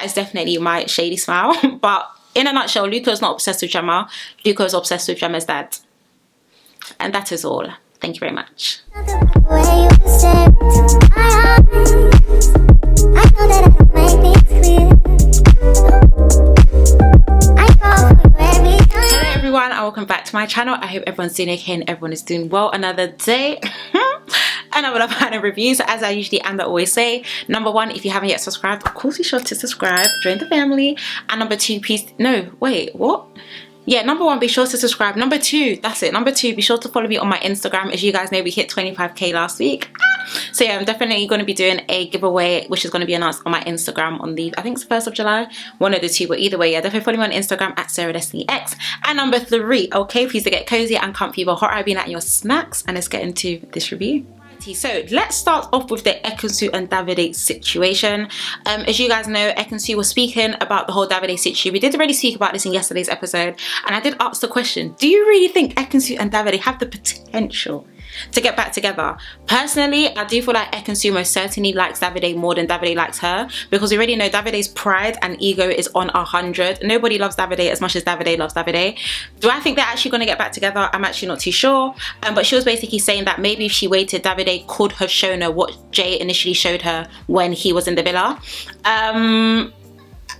that is definitely my shady smile. But in a nutshell, Luca is not obsessed with Gemma. Luca is obsessed with Gemma's dad. And that is all. Thank you very much. Hello everyone and welcome back to my channel. I hope everyone's doing okay and everyone is doing well. Another day. Another kind of reviews. As I usually and I always say, number one, if you haven't yet subscribed, of course be sure to subscribe, join the family. And number two, please, no, wait, what? Yeah, number one, be sure to subscribe. Number two, that's it. Number two, be sure to follow me on my Instagram. As you guys know, we hit 25k last week. So yeah, I'm definitely going to be doing a giveaway, which is going to be announced on my Instagram on the, I think it's the 1st of July. One of the two, but either way, yeah, definitely follow me on Instagram at SarahDestinyX. And number three, okay, please to get cozy and comfy while hot eye being at your snacks. And let's get into this review. So let's start off with the Ekin-Su and Davide situation. As you guys know, Ekin-Su was speaking about the whole Davide situation. We did already speak about this in yesterday's episode, and I did ask the question, do you really think Ekin-Su and Davide have the potential to get back together? Personally, I do feel like Ekin-Su most certainly likes Davide more than Davide likes her, because we already know Davide's pride and ego is on 100. Nobody loves Davide as much as Davide loves Davide. Do I think they're actually going to get back together? I'm actually not too sure. But she was basically saying that maybe if she waited, Davide could have shown her what Jay initially showed her when he was in the villa.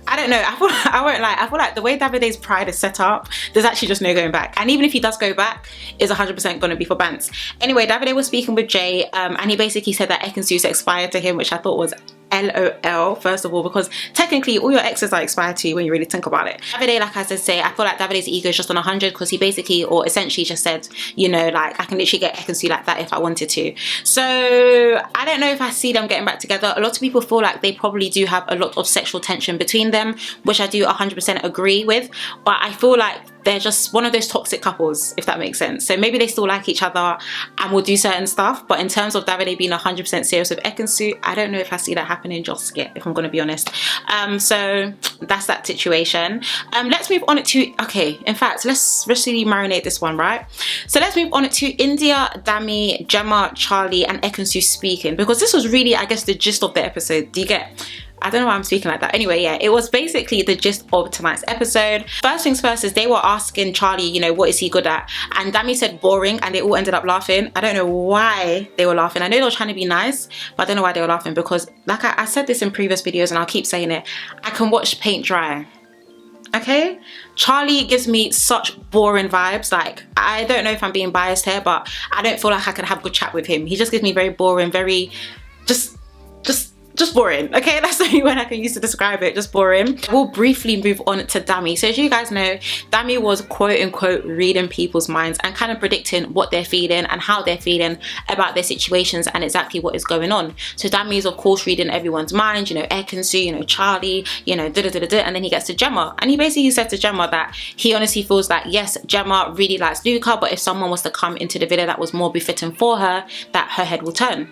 I don't know, I won't lie, I feel like the way Davide's pride is set up, there's actually just no going back. And even if he does go back, it's 100% going to be for bants. Anyway, Davide was speaking with Jay, and he basically said that Ekin-Su's expired to him, which I thought was LOL, first of all, because technically all your exes are expired to you when you really think about it. Davide, like I said, I feel like Davide's ego is just on 100, because he basically, or essentially just said, you know, like, I can literally get Ekin-Su like that if I wanted to. So I don't know if I see them getting back together. A lot of people feel like they probably do have a lot of sexual tension between them, which I do 100% agree with, but I feel like they're just one of those toxic couples, if that makes sense. So maybe they still like each other and will do certain stuff, but in terms of Davide being 100% serious with Ekin-Su, I don't know if I see that happening just yet, if I'm going to be honest. So that's that situation. Let's move on to, okay, in fact, let's really marinate this one, right? So let's move on to India, Dami, Gemma, Charlie, and Ekin-Su speaking, because this was really, I guess, the gist of the episode. Do you get? I don't know why I'm speaking like that. Anyway, yeah, it was basically the gist of tonight's episode. First things first is they were asking Charlie, you know, what is he good at? And Dami said boring, and they all ended up laughing. I don't know why they were laughing. I know they were trying to be nice, but I don't know why they were laughing, because like I said this in previous videos and I'll keep saying it, I can watch paint dry. Okay? Charlie gives me such boring vibes. Like, I don't know if I'm being biased here, but I don't feel like I can have a good chat with him. He just gives me very boring, very just boring. Okay, that's the only word I can use to describe it, just boring. We'll briefly move on to Dami. So as you guys know, Dami was quote unquote reading people's minds and kind of predicting what they're feeling and how they're feeling about their situations and exactly what is going on. So Dami is of course reading everyone's mind, you know, Ekin-Su, you know, Charlie, you know, and then he gets to Gemma, and he basically said to Gemma that he honestly feels like, yes, Gemma really likes Luca, but if someone was to come into the villa that was more befitting for her, that her head will turn.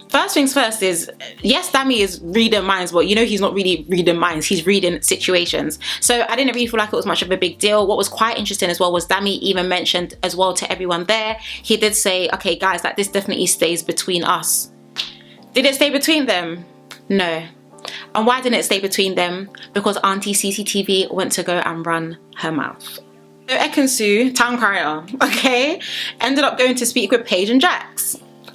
First things first is, yes, Dami is reading minds, but you know he's not really reading minds, he's reading situations. So I didn't really feel like it was much of a big deal. What was quite interesting as well was Dami even mentioned as well to everyone there, he did say, okay guys, like this definitely stays between us. Did it stay between them? No. And why didn't it stay between them? Because Auntie CCTV went to go and run her mouth. So Ekin-Su, town crier, okay, ended up going to speak with Paige and Jacques.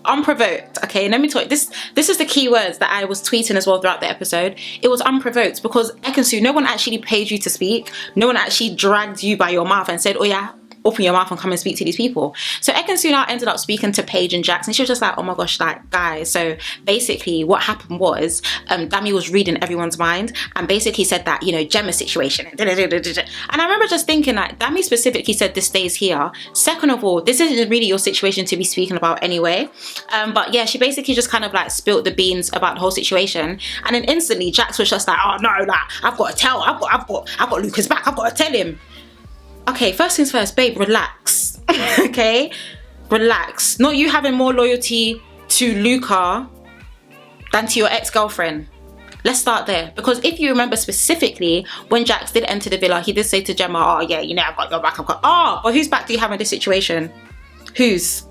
Unprovoked. Okay, let me tell you, this is the key words that I was tweeting as well throughout the episode. It was unprovoked, because Ekin-Su, no one actually paid you to speak. No one actually dragged you by your mouth and said, oh yeah, open your mouth and come and speak to these people. So Ekin-Su now ended up speaking to Paige and Jacques, and she was just like, oh my gosh, like guys, so basically what happened was Dami was reading everyone's mind and basically said that, you know, Gemma's situation, and I remember just thinking like, Dami specifically said this stays here. Second of all, this isn't really your situation to be speaking about anyway. But yeah, she basically just kind of like spilt the beans about the whole situation, and then instantly Jacques was just like, oh no, like I've got to tell, I've got Luca's back, I've got to tell him. Okay, first things first, babe, relax. Okay, relax. Not you having more loyalty to Luca than to your ex-girlfriend. Let's start there, because if you remember specifically when Jacques did enter the villa, he did say to Gemma, oh yeah, you know, I've got your back, but whose back do you have in this situation? Whose?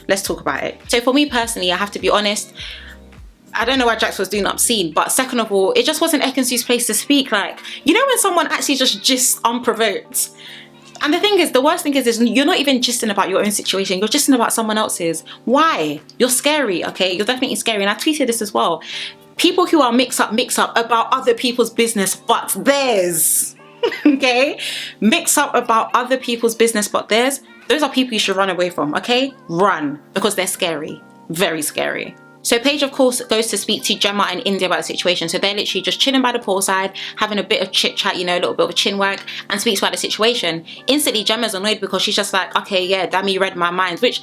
Let's talk about it. So for me personally, I have to be honest, I don't know why Jax was doing obscene, but second of all, it just wasn't Ekin-Su's place to speak. Like, you know when someone actually just gists unprovoked? And the thing is, the worst thing is you're not even gisting about your own situation, you're gisting about someone else's. Why? You're scary, okay? You're definitely scary, and I tweeted this as well. People who are mix up about other people's business but theirs, okay? Mix up about other people's business but theirs, those are people you should run away from, okay? Run, because they're scary, very scary. So Paige, of course, goes to speak to Gemma and India about the situation. So they're literally just chilling by the poolside, having a bit of chit chat, you know, a little bit of a chin wag, and speaks about the situation. Instantly, Gemma's annoyed because she's just like, okay, yeah, Dami read my mind, which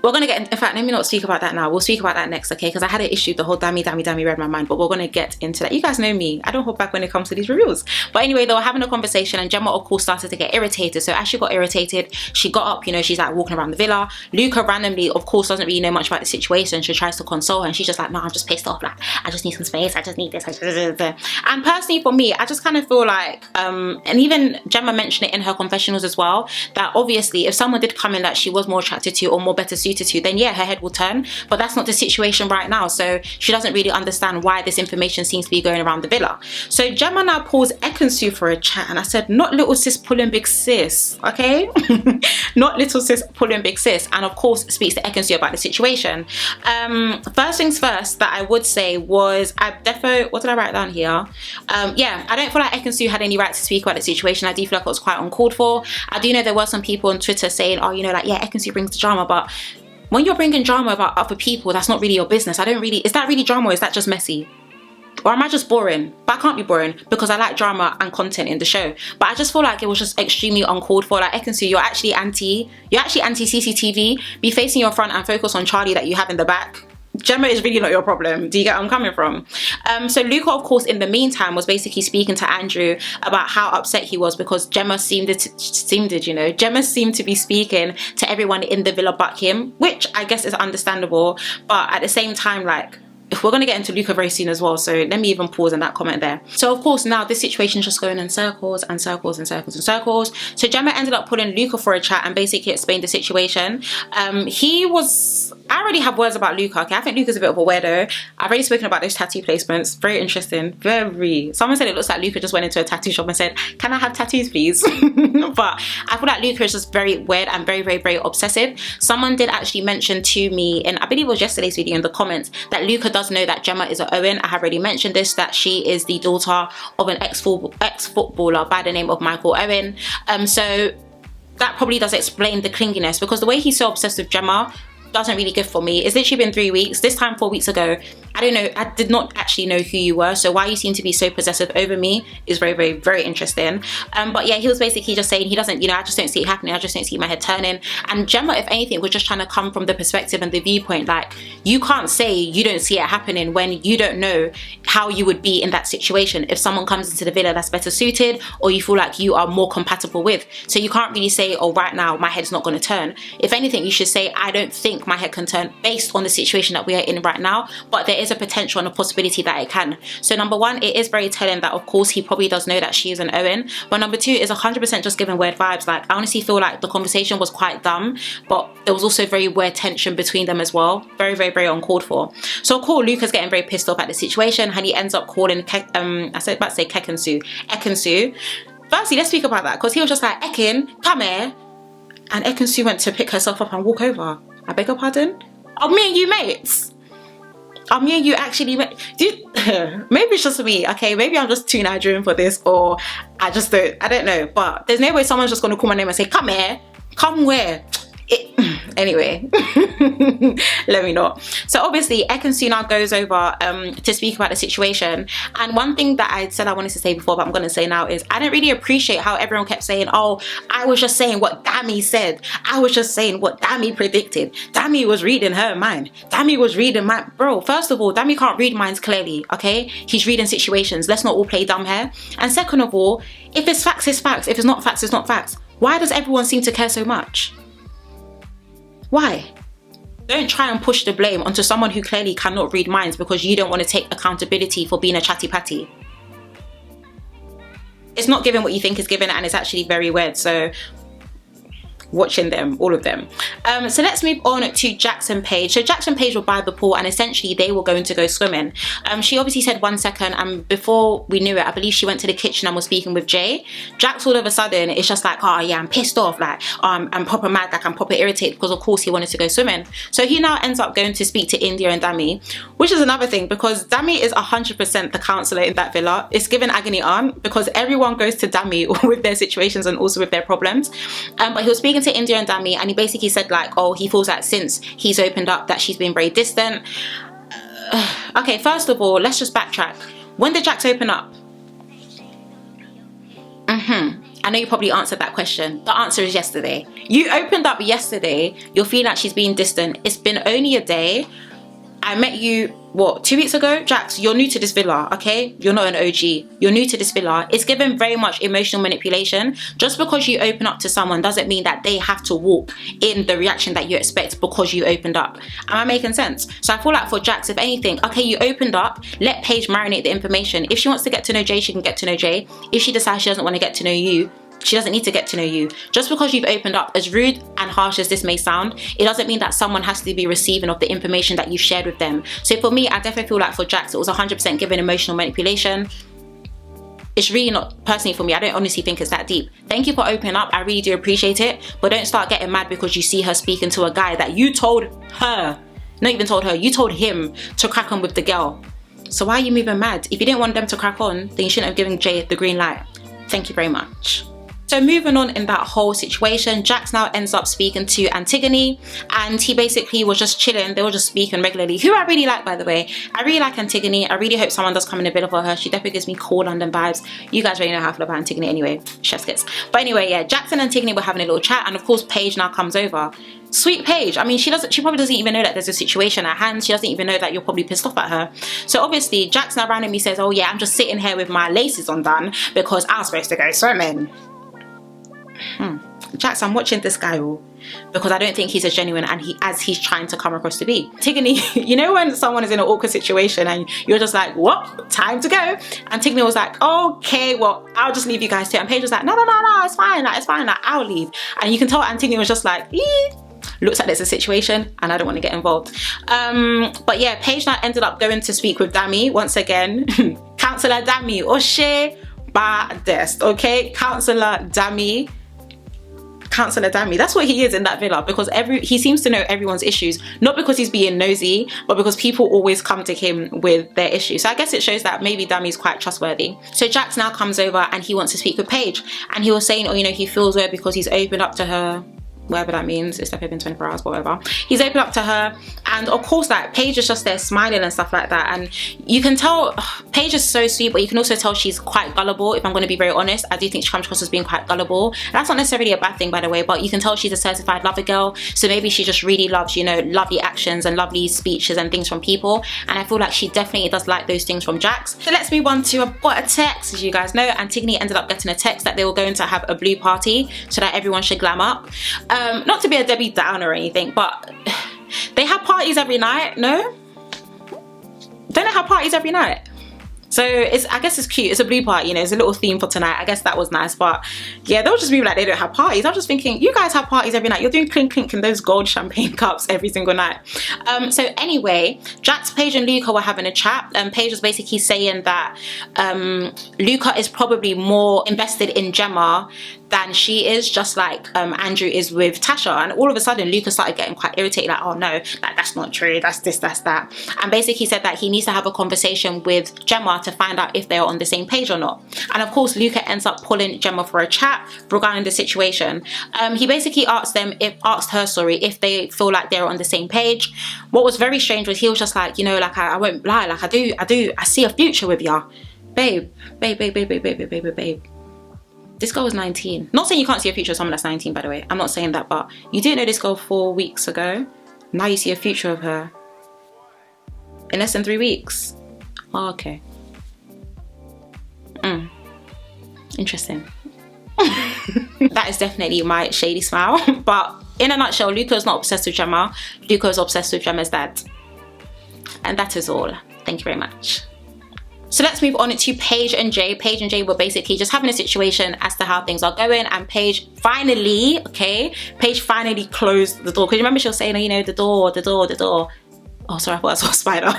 we're going to get, in fact, let me not speak about that now. We'll speak about that next, okay? Because I had an issue, the whole Dami read my mind, but we're going to get into that. You guys know me. I don't hold back when it comes to these reviews. But anyway, they were having a conversation and Gemma, of course, started to get irritated. So as she got irritated, she got up, you know, she's like walking around the villa. Luca randomly, of course, doesn't really know much about the situation. She tries to console her and she's just like, no, I'm just pissed off. Like, I just need some space. I just need this. And personally, for me, I just kind of feel like, and even Gemma mentioned it in her confessionals as well, that obviously if someone did come in that she was more attracted to or more better suited to, then yeah, her head will turn, but that's not the situation right now. So she doesn't really understand why this information seems to be going around the villa. So Gemma now pulls Ekin-Su for a chat, and I said, not little sis pulling big sis, okay? Not little sis pulling big sis, and of course speaks to Ekin-Su about the situation. First things first that I would say was, what did I write down here? Yeah, I don't feel like Ekin-Su had any right to speak about the situation. I do feel like it was quite uncalled for. I do know there were some people on Twitter saying, oh, you know, like, yeah, Ekin-Su brings the drama, but when you're bringing drama about other people, that's not really your business. Is that really drama, or is that just messy? Or am I just boring? But I can't be boring because I like drama and content in the show. But I just feel like it was just extremely uncalled for. Like, Ekin-Su, you're actually anti-CCTV. Be facing your front and focus on Charlie that you have in the back. Gemma is really not your problem. Do you get where I'm coming from? So Luca, of course, in the meantime, was basically speaking to Andrew about how upset he was because Gemma seemed to be speaking to everyone in the villa but him, which I guess is understandable. But at the same time, like, we're going to get into Luca very soon as well, so let me even pause on that comment there. So of course now this situation is just going in circles and circles and circles and circles. So Gemma ended up pulling Luca for a chat and basically explained the situation. I already have words about Luca, okay? I think Luca's a bit of a weirdo. I've already spoken about those tattoo placements. Very interesting. Someone said it looks like Luca just went into a tattoo shop and said, can I have tattoos, please? But I feel like Luca is just very weird and very, very, very obsessive. Someone did actually mention to me, and I believe it was yesterday's video in the comments, that Luca does know that Gemma is an Owen. I have already mentioned this, that she is the daughter of an ex-footballer by the name of Michael Owen. So that probably does explain the clinginess, because the way he's so obsessed with Gemma doesn't really good for me. It's literally been 3 weeks. This time 4 weeks ago, I don't know, I did not actually know who you were, so why you seem to be so possessive over me is very, very, very interesting. But yeah, he was basically just saying he doesn't, you know, I just don't see it happening, I just don't see my head turning. And Gemma, if anything, was just trying to come from the perspective and the viewpoint, like, you can't say you don't see it happening when you don't know how you would be in that situation if someone comes into the villa that's better suited or you feel like you are more compatible with. So you can't really say, oh, right now my head's not going to turn. If anything, you should say, I don't think my head can turn based on the situation that we are in right now, but there is a potential and a possibility that it can. So number one, it is very telling that of course he probably does know that she is an Owen, but number two is 100% just giving weird vibes. Like, I honestly feel like the conversation was quite dumb, but there was also very weird tension between them as well. Very, very, very uncalled for. So of course Luca's getting very pissed off at the situation and he ends up calling Ekin-Su. Firstly, let's speak about that, because he was just like, Ekin, come here. And Ekin-Su went to pick herself up and walk over. I beg your pardon? Are me and you mates? Are me and you actually mates? Maybe it's just me, okay? Maybe I'm just too Nigerian for this, or I don't know. But there's no way someone's just going to call my name and say, come here. Come where? Anyway, let me not. So obviously Ekin-Su now goes over to speak about the situation, and one thing that I said I wanted to say before but I'm going to say now is I didn't really appreciate how everyone kept saying, oh, I was just saying what Dami said, I was just saying what Dami predicted, Dami was reading her mind, Dami was reading my... Bro, first of all, Dami can't read minds clearly, okay? He's reading situations. Let's not all play dumb here. And second of all, if it's facts, it's facts. If it's not facts, it's not facts. Why does everyone seem to care so much? Why? Don't try and push the blame onto someone who clearly cannot read minds because you don't want to take accountability for being a chatty patty. It's not given what you think is given, and it's actually very weird. So watching them, all of them. So let's move on to Jacques and Paige. So Jacques and Paige were by the pool, and essentially they were going to go swimming. She obviously said 1 second, and before we knew it, I believe she went to the kitchen and was speaking with Jay. Jacques all of a sudden is just like, oh yeah, I'm pissed off, like I'm proper mad, like I'm proper irritated, because of course he wanted to go swimming. So he now ends up going to speak to India and Dami, which is another thing, because Dami is 100% the counsellor in that villa. It's given agony aunt, because everyone goes to Dami with their situations and also with their problems. But he was speaking to India and Dami, and he basically said like, oh, he feels like since he's opened up that she's been very distant. Okay, first of all, let's just backtrack. When did Jacques open up? I know you probably answered that question. The answer is yesterday. You opened up yesterday. You're feeling like she's being distant. It's been only a day. I met you, what, 2 weeks ago? Jacques, you're new to this villa, okay? You're not an OG. You're new to this villa. It's given very much emotional manipulation. Just because you open up to someone doesn't mean that they have to walk in the reaction that you expect because you opened up. Am I making sense? So I feel like for Jacques, if anything, okay, you opened up, let Paige marinate the information. If she wants to get to know Jay, she can get to know Jay. If she decides she doesn't want to get to know you, she doesn't need to get to know you. Just because you've opened up, as rude and harsh as this may sound, it doesn't mean that someone has to be receiving of the information that you've shared with them. So for me, I definitely feel like for Jacques, it was 100% given emotional manipulation. It's really not, personally for me, I don't honestly think it's that deep. Thank you for opening up, I really do appreciate it, but don't start getting mad because you see her speaking to a guy that you told her, not even told her, you told him to crack on with the girl. So why are you moving mad? If you didn't want them to crack on, then you shouldn't have given Jay the green light. Thank you very much. So moving on in that whole situation, Jacques now ends up speaking to Antigone, and he basically was just chilling. They were just speaking regularly, who I really like, by the way. I really like Antigone. I really hope someone does come in a bit for her. She definitely gives me cool London vibes. You guys already know how I feel about Antigone anyway, chef's kiss. But anyway, yeah, Jacques and Antigone were having a little chat, and of course Paige now comes over. Sweet Paige. I mean, she probably doesn't even know that there's a situation at hand. She doesn't even know that you're probably pissed off at her. So obviously Jacques now randomly says, oh yeah, I'm just sitting here with my laces undone because I was supposed to go swimming. Jacques, I'm watching this guy because I don't think he's as genuine as he's trying to come across to be. Antigone, you know when someone is in an awkward situation and you're just like, what? Time to go. Antigone was like, okay, well, I'll just leave you guys to it. And Paige was like, no, it's fine, like, it's fine, like, I'll leave. And you can tell Antigone was just like, looks like there's a situation and I don't want to get involved. But yeah, Paige now ended up going to speak with Dami once again. Counsellor Dami, Oshe Badest, okay? Counsellor Dami. Counsellor Dami, that's what he is in that villa, because he seems to know everyone's issues, not because he's being nosy, but because people always come to him with their issues. So I guess it shows that maybe Dami's quite trustworthy. So Jacques now comes over and he wants to speak with Paige, and he was saying, oh, you know, he feels weird because he's opened up to her, whatever that means. It's definitely been 24 hours, but whatever. He's opened up to her, and of course, like, Paige is just there smiling and stuff like that, and you can tell Paige is so sweet, but you can also tell she's quite gullible. If I'm going to be very honest, I do think she comes across as being quite gullible, and that's not necessarily a bad thing, by the way, but you can tell she's a certified lover girl, so maybe she just really loves, you know, lovely actions and lovely speeches and things from people, and I feel like she definitely does like those things from Jacques. So let's move on to, I've got a text. As you guys know, Antigone ended up getting a text that they were going to have a blue party so that everyone should glam up. Not to be a Debbie Downer or anything, but they have parties every night, no? Don't they have parties every night? So I guess it's cute. It's a blue party, you know, it's a little theme for tonight. I guess that was nice, but yeah, they'll just be like they don't have parties. I'm just thinking, you guys have parties every night. You're doing clink clink in those gold champagne cups every single night. So anyway, Jacques, Paige and Luca were having a chat. Paige was basically saying that Luca is probably more invested in Gemma than she is, just like Andrew is with Tasha. And all of a sudden Luca started getting quite irritated, like, oh no, like, that's not true, that's this, that's that. And basically said that he needs to have a conversation with Gemma to find out if they're on the same page or not. And of course Luca ends up pulling Gemma for a chat regarding the situation. He basically asked her if they feel like they're on the same page. What was very strange was he was just like, you know, like, I won't lie, like, I see a future with ya. Babe. This girl was 19. Not saying you can't see a future with someone that's 19, by the way. I'm not saying that, but you didn't know this girl 4 weeks ago. Now you see a future of her in less than 3 weeks. Oh, okay. Interesting. That is definitely my shady smile. But in a nutshell, Luca's not obsessed with Gemma. Luca's obsessed with Gemma's dad. And that is all. Thank you very much. So let's move on to Paige and Jay. Paige and Jay were basically just having a situation as to how things are going, and Paige finally, Paige finally closed the door. Because remember she was saying, oh, you know, the door. Oh, sorry, I thought I saw a spider.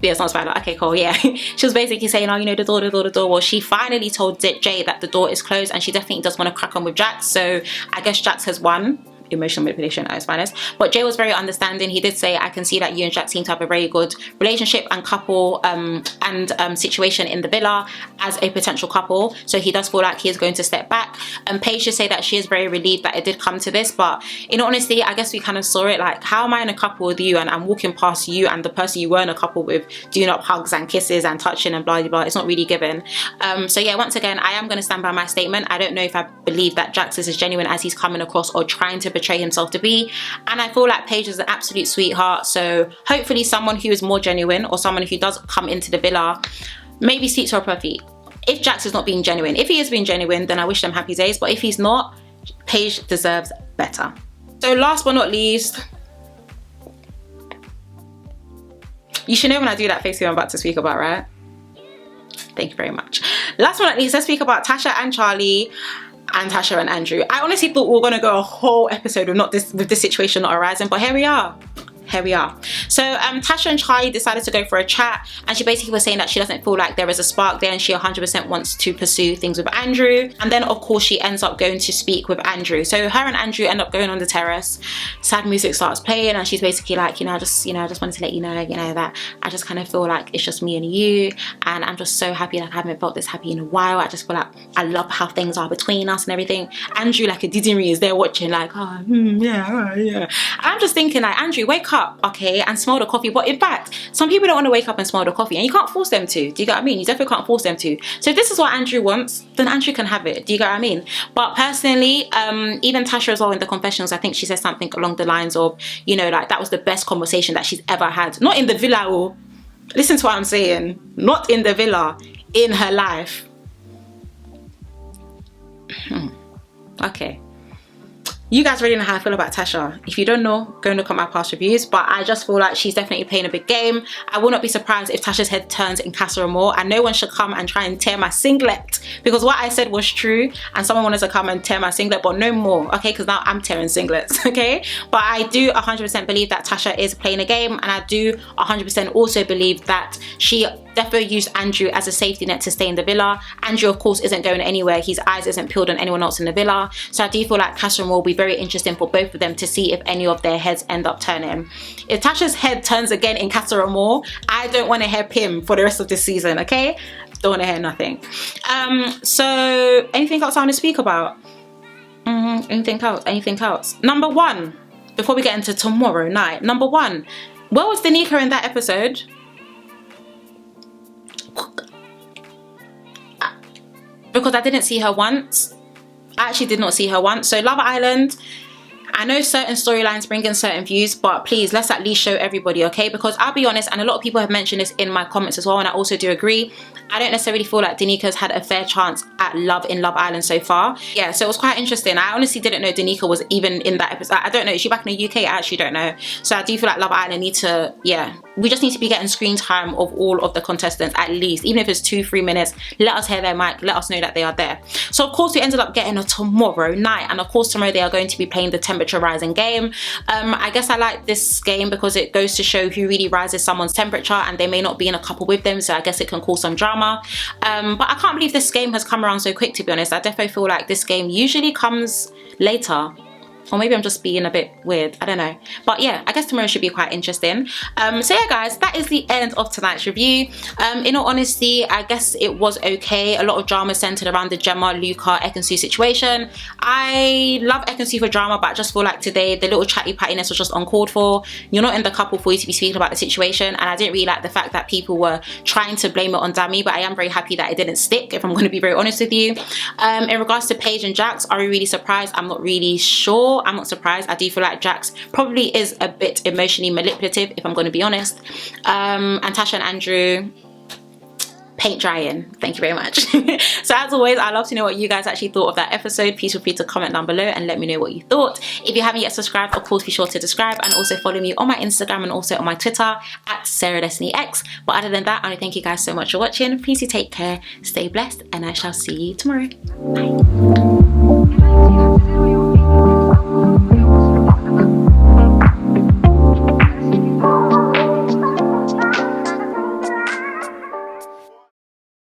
Yeah, it's not a spider. Okay, cool, yeah. She was basically saying, oh, you know, the door. Well, she finally told Jay that the door is closed, and she definitely does want to crack on with Jacques. So I guess Jacques has won. Emotional manipulation at its finest. But Jay was very understanding. He did say, I can see that you and Jacques seem to have a very good relationship and couple and situation in the villa as a potential couple. So he does feel like he is going to step back. And Paige should say that she is very relieved that it did come to this. But in honesty, I guess we kind of saw it. Like, how am I in a couple with you and I'm walking past you and the person you were in a couple with doing up hugs and kisses and touching and blah blah blah? It's not really given. So yeah, once again, I am going to stand by my statement. I don't know if I believe that Jacques is as genuine as he's coming across or trying to portray himself to be, and I feel like Paige is an absolute sweetheart. So hopefully someone who is more genuine, or someone who does come into the villa, maybe seats her up her feet. If Jacques is not being genuine, if he is being genuine, then I wish them happy days, but if he's not, Paige deserves better. So last but not least, you should know when I do that face I'm about to speak about, right? Thank you very much. Last but not least, let's speak about Tasha and Charlie and Tasha and Andrew. I honestly thought we were gonna go a whole episode with this situation not arising, but here we are. So Tasha and Charlie decided to go for a chat, and she basically was saying that she doesn't feel like there is a spark there, and she 100% wants to pursue things with Andrew. And then of course she ends up going to speak with Andrew. So her and Andrew end up going on the terrace. Sad music starts playing, and she's basically like, I just wanted to let you know, that I just kind of feel like it's just me and you, and I'm just so happy. Like, I haven't felt this happy in a while. I just feel like I love how things are between us and everything. Andrew, like a didgery, is there watching, like, oh, yeah. And I'm just thinking, like, Andrew, wake up, okay, and smell the coffee. But in fact, some people don't want to wake up and smell the coffee, and you can't force them to. Do you get what I mean? You definitely can't force them to. So if this is what Andrew wants, then Andrew can have it. Do you get what I mean? But personally, even Tasha as well in the confessionals, I think she said something along the lines of, like, that was the best conversation that she's ever had. Not in the villa, or listen to what I'm saying. Not in the villa, in her life. Okay. You guys already know how I feel about Tasha. If you don't know, go and look at my past reviews. But I just feel like she's definitely playing a big game. I will not be surprised if Tasha's head turns in Casa Amor, and no one should come and try and tear my singlet, because what I said was true, and someone wanted to come and tear my singlet, but no more, okay? Because now I'm tearing singlets, okay? But I do 100% believe that Tasha is playing a game, and I do 100% also believe that she defo used Andrew as a safety net to stay in the villa. Andrew, of course, isn't going anywhere. His eyes isn't peeled on anyone else in the villa. So I do feel like Casa Amor will be very interesting for both of them to see if any of their heads end up turning. If Tasha's head turns again in Casa Amor, I don't want to hear Pim for the rest of this season, okay? Don't want to hear nothing. So anything else I want to speak about? Anything else? Number one, before we get into tomorrow night, number one, where was Danica in that episode? Because I didn't see her once. I actually did not see her once. So Love Island, I know certain storylines bring in certain views, but please, let's at least show everybody, okay? Because I'll be honest, and a lot of people have mentioned this in my comments as well, and I also do agree, I don't necessarily feel like Danica's had a fair chance at love in Love Island so far. Yeah, so it was quite interesting. I honestly didn't know Danica was even in that episode. I don't know, is she back in the UK? I actually don't know. So I do feel like Love Island need to, we just need to be getting screen time of all of the contestants at least, even if it's 2-3 minutes. Let us hear their mic, let us know that they are there. So of course we ended up getting a tomorrow night, and of course tomorrow they are going to be playing the temperature rising game. I guess I like this game because it goes to show who really rises someone's temperature, and they may not be in a couple with them, so I guess it can cause some drama. But I can't believe this game has come around so quick, to be honest. I definitely feel like this game usually comes later. Or maybe I'm just being a bit weird, I don't know. But yeah, I guess tomorrow should be quite interesting. So yeah guys, that is the end of tonight's review. In all honesty, I guess it was okay. A lot of drama centered around the Gemma, Luca, Ekin-Su situation. I love Ekin-Su for drama, but I just feel like today the little chatty pattiness was just uncalled for. You're not in the couple for you to be speaking about the situation, and I didn't really like the fact that people were trying to blame it on Dami, but I am very happy that it didn't stick, if I'm going to be very honest with you. In regards to Paige and Jacques, are we really surprised? I'm not really sure. I'm not surprised. I do feel like Jacques probably is a bit emotionally manipulative, if I'm going to be honest. And Tasha and Andrew, paint drying. Thank you very much. So as always, I'd love to know what you guys actually thought of that episode. Please feel free to comment down below and let me know what you thought. If you haven't yet subscribed, of course be sure to subscribe, and also follow me on my Instagram and also on my Twitter at SarahDestinyX. But other than that, I want to thank you guys so much for watching. Please do take care, stay blessed, and I shall see you tomorrow. Bye.